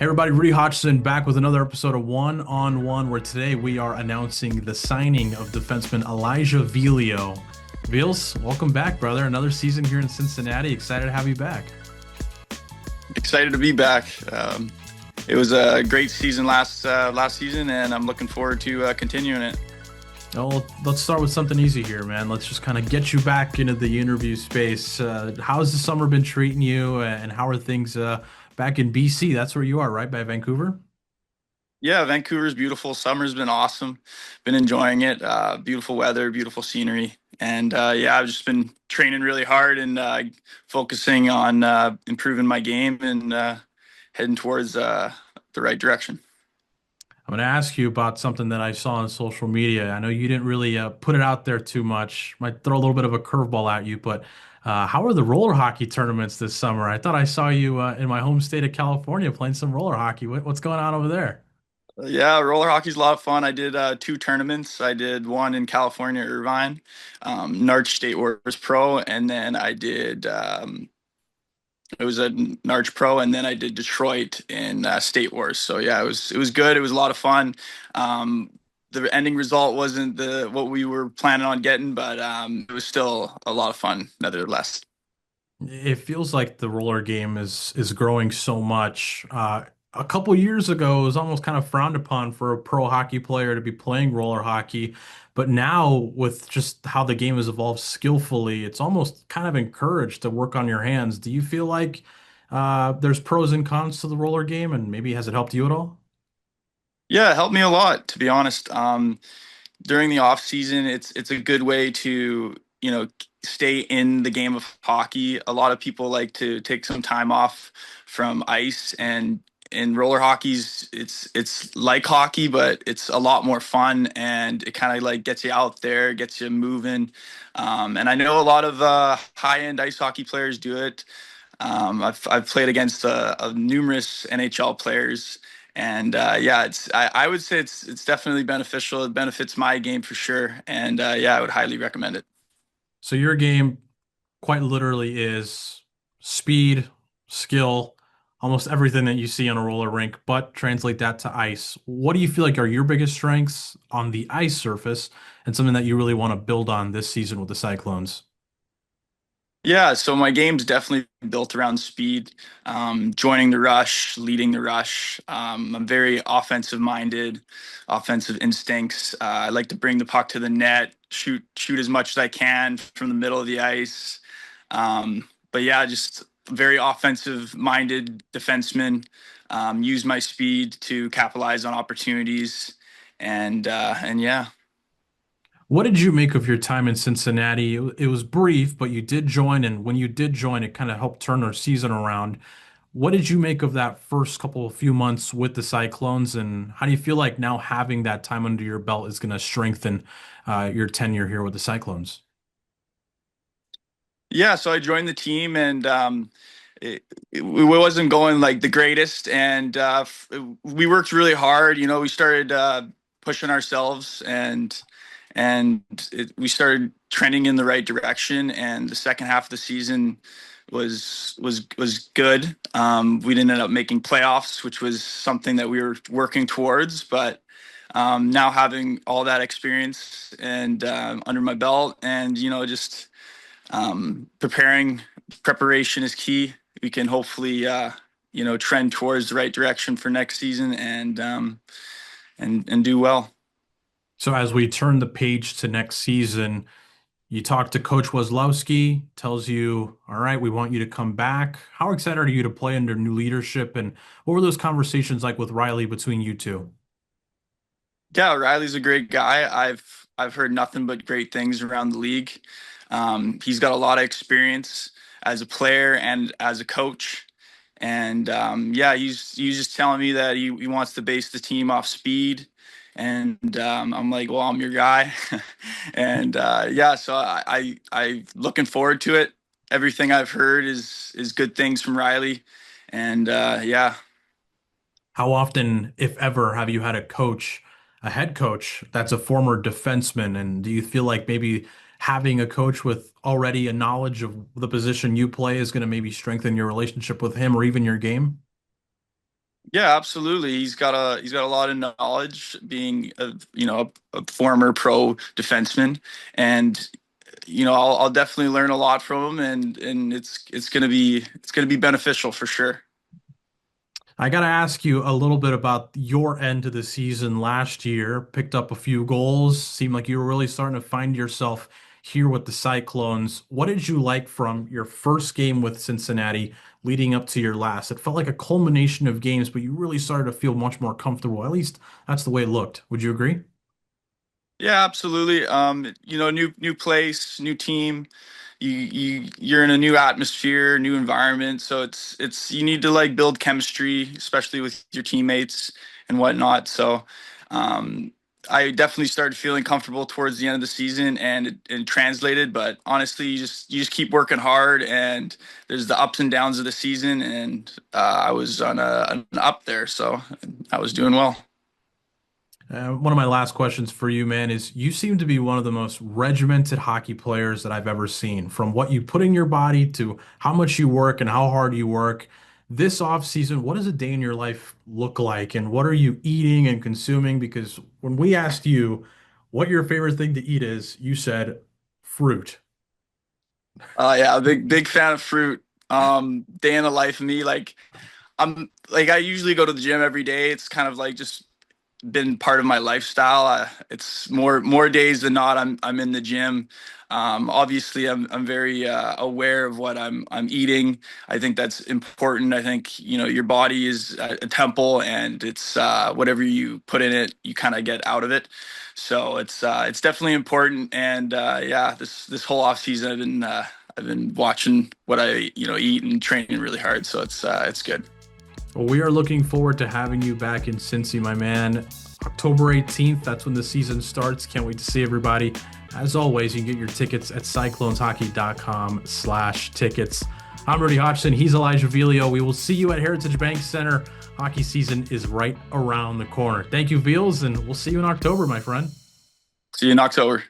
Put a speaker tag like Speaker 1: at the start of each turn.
Speaker 1: Hey everybody, Rudy Hodgson back with another episode of One on One, where today we are announcing the signing of defenseman Elijah Vilio. Vils, welcome back, brother. Another season here in Cincinnati. Excited to have you back.
Speaker 2: Excited to be back. It was a great season last season, and I'm looking forward to continuing it.
Speaker 1: Well, let's start with something easy here, man. Let's just kind of get you back into the interview space. How's the summer been treating you, and how are things back in BC? That's where you are, right, by Vancouver?
Speaker 2: Yeah, Vancouver's beautiful. Summer's been awesome. Been enjoying it. Beautiful weather, beautiful scenery, and yeah, I've just been training really hard and focusing on improving my game and heading towards the right direction.
Speaker 1: I'm going to ask you about something that I saw on social media. I know you didn't really put it out there too much. Might throw a little bit of a curveball at you, but how are the roller hockey tournaments this summer? I thought I saw you in my home state of California playing some roller hockey. What's going on over there?
Speaker 2: Yeah, roller hockey's a lot of fun. I did two tournaments. I did one in California, Irvine, Narch State Wars Pro, and then I did it was a Narch Pro, and then I did Detroit in State Wars. So yeah, it was good. It was a lot of fun. The ending result wasn't the what we were planning on getting, but it was still a lot of fun nevertheless.
Speaker 1: It feels like the roller game is growing so much. A couple years ago, it was almost kind of frowned upon for a pro hockey player to be playing roller hockey, but now with just how the game has evolved skillfully, it's almost kind of encouraged to work on your hands. Do you feel like there's pros and cons to the roller game, and maybe has it helped you at all?
Speaker 2: Yeah, it helped me a lot, to be honest. During the off season, it's a good way to, stay in the game of hockey. A lot of people like to take some time off from ice, and in roller hockey's it's like hockey, but it's a lot more fun, and it kind of like gets you out there, gets you moving. And I know a lot of high end ice hockey players do it. I've played against numerous NHL players, and yeah, I would say it's definitely beneficial. It benefits my game for sure, and yeah, I would highly recommend it.
Speaker 1: So your game quite literally is speed, skill, almost everything that you see on a roller rink, but translate that to ice. What do you feel like are your biggest strengths on the ice surface and something that you really want to build on this season with the Cyclones?
Speaker 2: Yeah, so my game's definitely built around speed, joining the rush, leading the rush. I'm very offensive minded, offensive instincts. I like to bring the puck to the net, shoot as much as I can from the middle of the ice. But yeah, just very offensive minded defenseman. Use my speed to capitalize on opportunities, and yeah.
Speaker 1: What did you make of your time in Cincinnati? It was brief, but you did join, and when you did join, it kind of helped turn our season around. What did you make of that first couple of few months with the Cyclones, and how do you feel like now having that time under your belt is going to strengthen your tenure here with the Cyclones?
Speaker 2: Yeah, so I joined the team, and it wasn't going like the greatest, and we worked really hard. We started pushing ourselves, and we started trending in the right direction. And the second half of the season was good. We didn't end up making playoffs, which was something that we were working towards, but. Now having all that experience and under my belt, and just preparation is key. We can hopefully, trend towards the right direction for next season, and do well.
Speaker 1: So as we turn the page to next season, you talk to Coach Wazlowski, tells you, all right, we want you to come back. How excited are you to play under new leadership? And what were those conversations like with Riley between you two?
Speaker 2: Yeah, Riley's a great guy. I've heard nothing but great things around the league. He's got a lot of experience as a player and as a coach. And yeah, he's just telling me that he wants to base the team off speed. And I'm like, well, I'm your guy. And yeah, so I looking forward to it. Everything I've heard is good things from Riley. And yeah.
Speaker 1: How often, if ever, have you had a head coach that's a former defenseman? And do you feel like maybe having a coach with already a knowledge of the position you play is going to maybe strengthen your relationship with him or even your game?
Speaker 2: Yeah, absolutely. He's got a lot of knowledge, being a former pro defenseman, and I'll definitely learn a lot from him, and it's gonna be beneficial for sure.
Speaker 1: I got to ask you a little bit about your end of the season last year. Picked up a few goals. Seemed like you were really starting to find yourself here with the Cyclones. What did you like from your first game with Cincinnati leading up to your last? It felt like a culmination of games, but you really started to feel much more comfortable. At least that's the way it looked. Would you agree?
Speaker 2: Yeah, absolutely. New place, new team. You're in a new atmosphere, new environment. So it's you need to like build chemistry, especially with your teammates and whatnot. So um, I definitely started feeling comfortable towards the end of the season, and it translated. But honestly, you just keep working hard, and there's the ups and downs of the season, and I was on an up there, so I was doing well.
Speaker 1: One of my last questions for you, man, is you seem to be one of the most regimented hockey players that I've ever seen. From what you put in your body to how much you work and how hard you work. This off season, what does a day in your life look like, and what are you eating and consuming? Because when we asked you what your favorite thing to eat is, you said fruit.
Speaker 2: Yeah, a big fan of fruit. Day in the life of me, like I usually go to the gym every day. It's kind of like just been part of my lifestyle. It's more days than not. I'm in the gym. Obviously, I'm very aware of what I'm eating. I think that's important. I think your body is a temple, and it's whatever you put in it, you kind of get out of it. So it's definitely important. And yeah, this whole off season, I've been watching what I eat and training really hard. So it's good.
Speaker 1: Well, we are looking forward to having you back in Cincy, my man. October 18th, that's when the season starts. Can't wait to see everybody. As always, you can get your tickets at cycloneshockey.com/tickets. I'm Rudy Hodgson. He's Elijah Vilio. We will see you at Heritage Bank Center. Hockey season is right around the corner. Thank you, Veals, and we'll see you in October, my friend.
Speaker 2: See you in October.